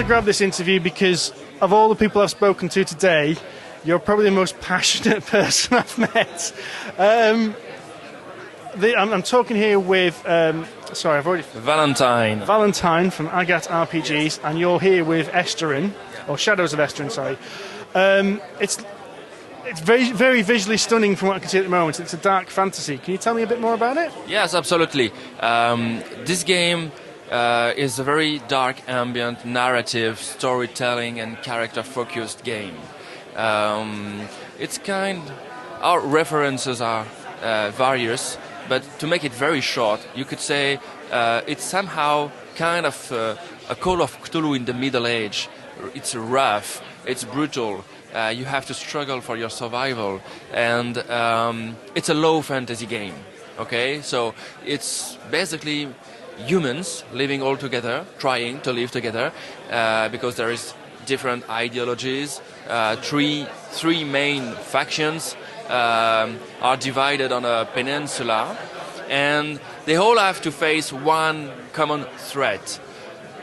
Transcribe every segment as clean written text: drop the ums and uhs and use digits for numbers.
to grab this interview because of all the people I've spoken to today, you're probably the most passionate person I've met. I'm talking here with, Valentine from Agat RPGs, and you're here with Esteren, or Shadows of Esteren, sorry. It's very, very visually stunning from what I can see at the moment. It's a dark fantasy. Can you tell me a bit more about it? Yes, absolutely. This game is a very dark, ambient, narrative, storytelling, and character-focused game. Our references are various, but to make it very short, you could say it's somehow kind of a Call of Cthulhu in the Middle Age. It's rough, it's brutal. You have to struggle for your survival, and it's a low fantasy game. Okay, so it's basically humans living all together, trying to live together, because there is different ideologies. Three main factions are divided on a peninsula, and they all have to face one common threat,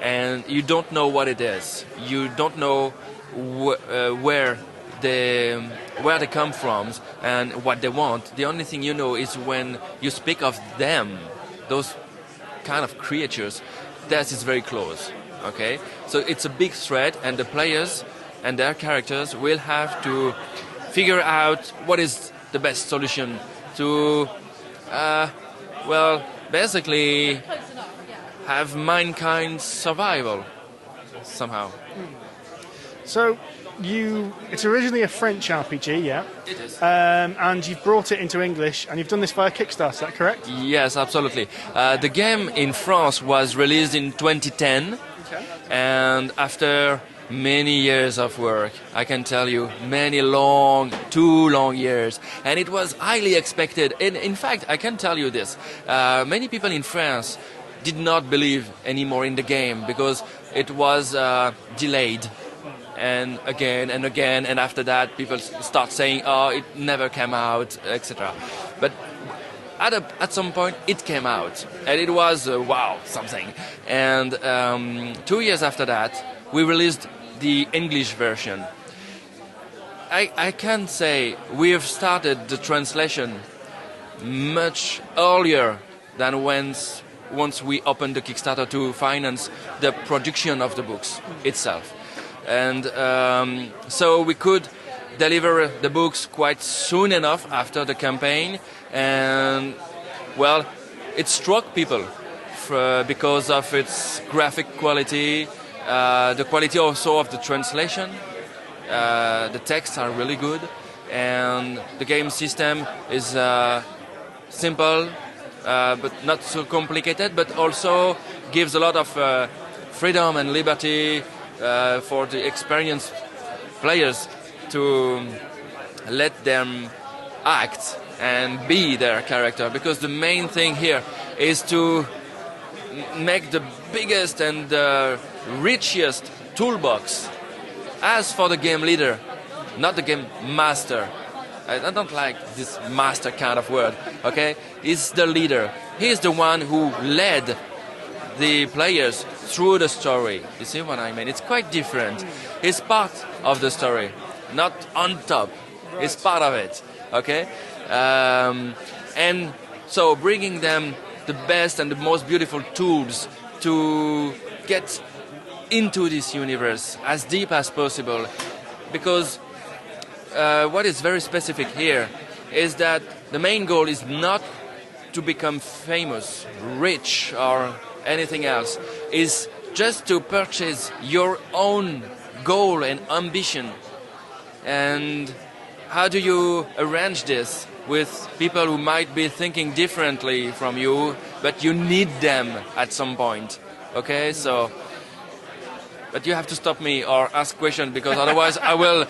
and you don't know what it is. You don't know where they come from and what they want. The only thing you know is when you speak of them, those kind of creatures, that is very close. Okay, so it's a big threat, and the players and their characters will have to figure out what is the best solution to, basically have mankind's survival somehow. So, it's originally a French RPG, yeah? It is. And you've brought it into English, and you've done this via Kickstarter, is that correct? Yes, absolutely. The game in France was released in 2010, and after many years of work, I can tell you, too long years, and it was highly expected. In fact, I can tell you this, many people in France did not believe anymore in the game because it was delayed. And again, and after that, people start saying, "Oh, it never came out," etc. But at some point, it came out, and it was something. And 2 years after that, we released the English version. I can say we have started the translation much earlier than once we opened the Kickstarter to finance the production of the books itself. And so we could deliver the books quite soon enough after the campaign, and it struck people because of its graphic quality, the quality also of the translation. The texts are really good, and the game system is simple, but not so complicated, but also gives a lot of freedom and liberty for the experienced players to let them act and be their character, because the main thing here is to make the biggest and richest toolbox. As for the game leader, not the game master, I don't like this master kind of word, okay? He's the leader. He's the one who led the players through the story. You see what I mean? It's quite different. He's part of the story, not on top. He's part of it, okay? And so bringing them the best and the most beautiful tools to get into this universe as deep as possible, because what is very specific here is that the main goal is not to become famous, rich, or anything else. Is just to purchase your own goal and ambition. And how do you arrange this with people who might be thinking differently from you, but you need them at some point? Okay, so, but you have to stop me or ask questions, because otherwise I will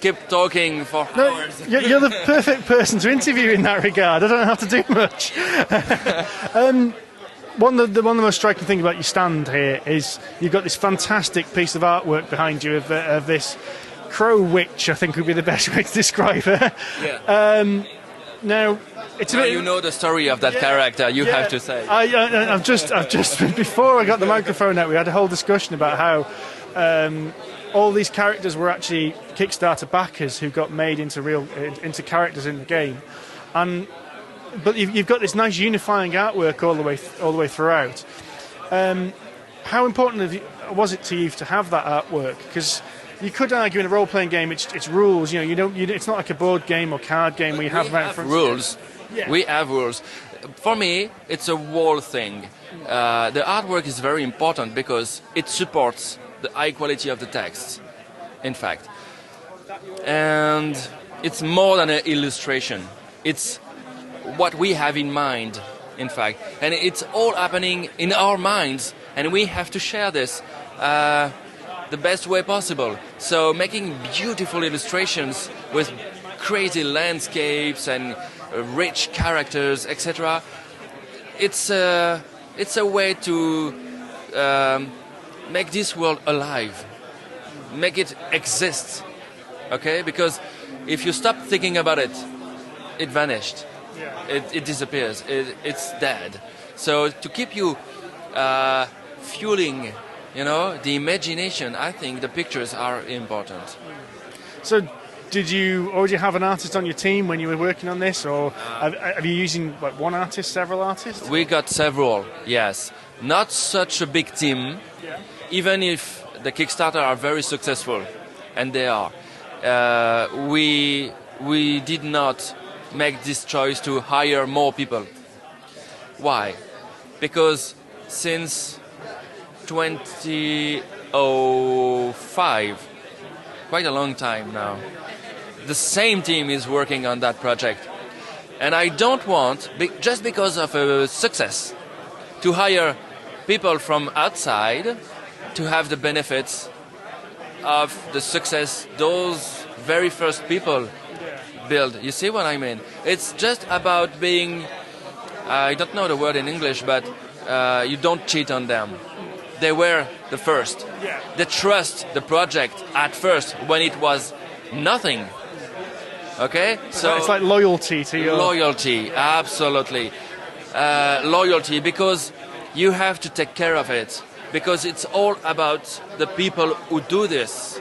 keep talking for hours. You're the perfect person to interview in that regard. I don't have to do much. One of the most striking things about your stand here is you've got this fantastic piece of artwork behind you of this crow witch, I think would be the best way to describe her. Yeah. Now, it's you know the story of that character, you have to say. I've just before I got the microphone out, we had a whole discussion about how all these characters were actually Kickstarter backers who got made into characters in the game, but you've got this nice unifying artwork all the way throughout. How important was it to you to have that artwork? Because you could argue in a role-playing game, it's rules. It's not like a board game or card game where you have rules. Yeah. We have rules. For me, it's a whole thing. The artwork is very important because it supports the high quality of the text, in fact. And it's more than an illustration. It's what we have in mind, in fact. And it's all happening in our minds, and we have to share this the best way possible. So making beautiful illustrations with crazy landscapes and rich characters, etc. It's a way to make this world alive, make it exist. Okay, because if you stop thinking about it, it vanished. Yeah. It disappears. It's dead. So to keep you fueling, the imagination, I think the pictures are important. So, did you already have an artist on your team when you were working on this, or are you using one artist, several artists? We got several, yes. Not such a big team, even if the Kickstarter are very successful, and they are. We did not make this choice to hire more people. Why? Because since 2005, quite a long time now, the same team is working on that project. And I don't want, just because of a success, to hire people from outside to have the benefits of the success those very first people build. You see what I mean? It's just about being, I don't know the word in English, but you don't cheat on them. They were the first. Yeah. They trust the project at first when it was nothing. Okay? So it's like loyalty to your... Loyalty, absolutely. Loyalty, because you have to take care of it. Because it's all about the people who do this.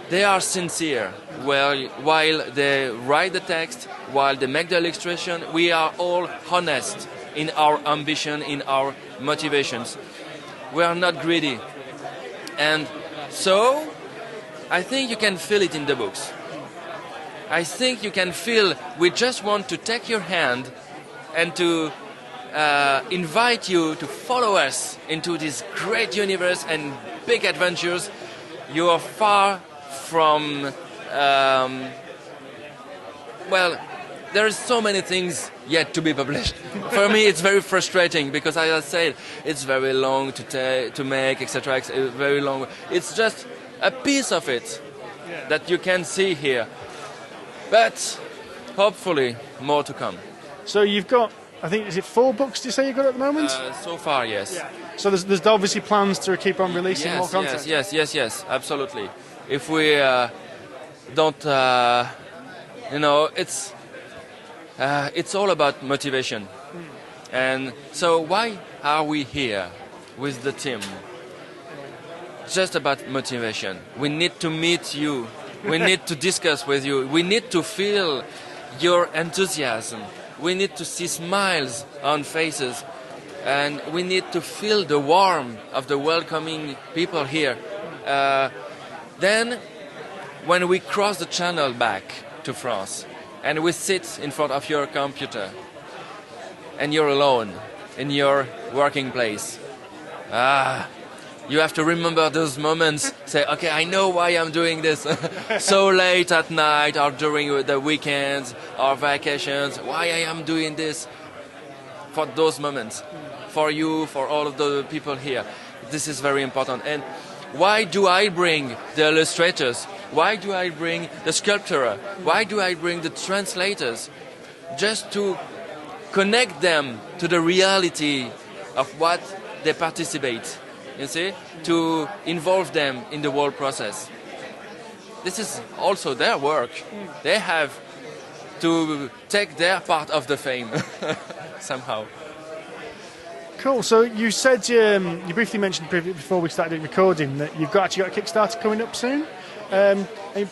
They are sincere. Well, while they write the text, while they make the illustration, we are all honest in our ambition, in our motivations. We are not greedy. And so, I think you can feel it in the books. I think you can feel we just want to take your hand and to invite you to follow us into this great universe and big adventures. You are far from... there are so many things yet to be published. For me, it's very frustrating because, as I said, it's very long to make, etc. Very long. It's just a piece of it that you can see here. But hopefully, more to come. So you've got, I think, is it 4 books, do you say you've got at the moment? So far, yes. Yeah. So there's obviously plans to keep on releasing more content? Yes, absolutely. If we don't, it's all about motivation. And so why are we here with the team? Just about motivation. We need to meet you. We need to discuss with you. We need to feel your enthusiasm. We need to see smiles on faces. And we need to feel the warmth of the welcoming people here. Then, when we cross the channel back to France, and we sit in front of your computer, and you're alone in your working place, you have to remember those moments. Say, okay, I know why I'm doing this so late at night, or during the weekends, or vacations. Why I am doing this? For those moments, for you, for all of the people here, this is very important. And why do I bring the illustrators? Why do I bring the sculptor? Why do I bring the translators? Just to connect them to the reality of what they participate. You see? To involve them in the whole process. This is also their work. They have to take their part of the fame somehow. Cool. So you said you briefly mentioned before we started recording that you've actually got a Kickstarter coming up soon. Any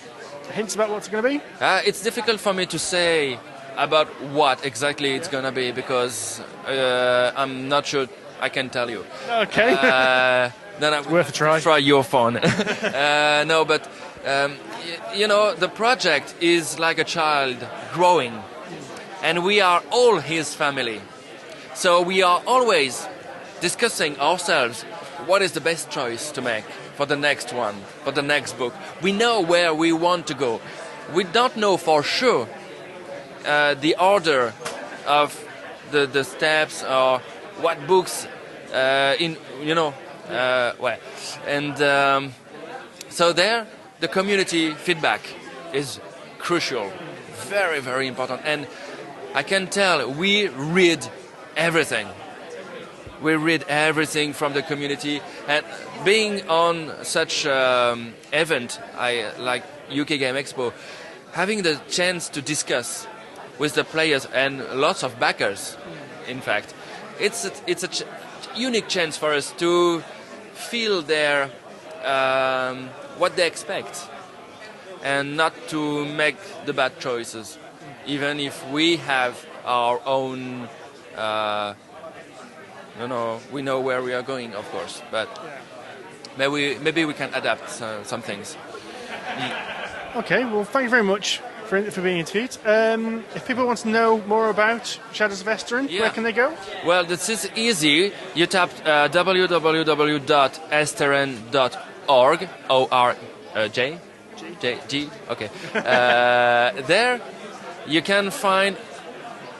hints about what's going to be? It's difficult for me to say about what exactly it's gonna be because I'm not sure I can tell you. Okay. Then I worth a try. Try your phone. No, but you know, the project is like a child growing, and we are all his family. So we are always discussing ourselves what is the best choice to make for the next one, for the next book. We know where we want to go. We don't know for sure the order of the steps or what books so there the community feedback is crucial, very, very important. And I can tell we read everything. We read everything from the community, and being on such event like UK Game Expo, having the chance to discuss with the players and lots of backers, in fact, it's a unique chance for us to feel their what they expect and not to make the bad choices, even if we have our own. We know where we are going, of course, but maybe we can adapt some things. Okay, well, thank you very much for being interviewed. If people want to know more about Shadows of Esteren, where can they go? Well, this is easy. You tap www.esteren.org, O-R-J, G, okay. There you can find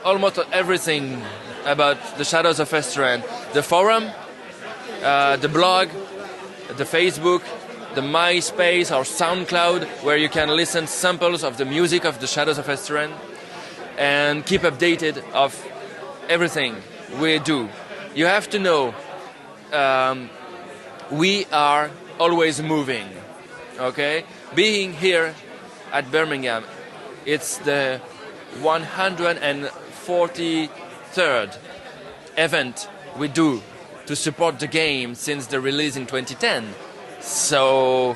almost everything about the Shadows of Esteren. The forum, the blog, the Facebook, the MySpace or SoundCloud, where you can listen samples of the music of the Shadows of Esteren and keep updated of everything we do. You have to know we are always moving, okay? Being here at Birmingham, it's the 143rd event we do to support the game since the release in 2010. So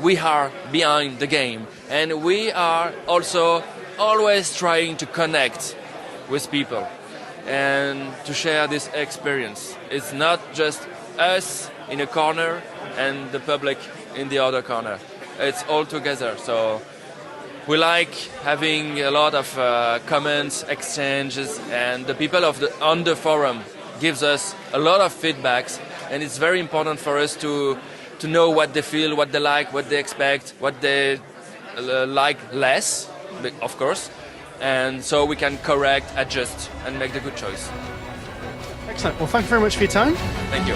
we are behind the game, and we are also always trying to connect with people and to share this experience. It's not just us in a corner and the public in the other corner. It's all together. So we like having a lot of comments, exchanges, and the people on the forum gives us a lot of feedbacks, and it's very important for us to know what they feel, what they like, what they expect, what they like less, of course, and so we can correct, adjust, and make the good choice. Excellent. Well, thank you very much for your time. Thank you.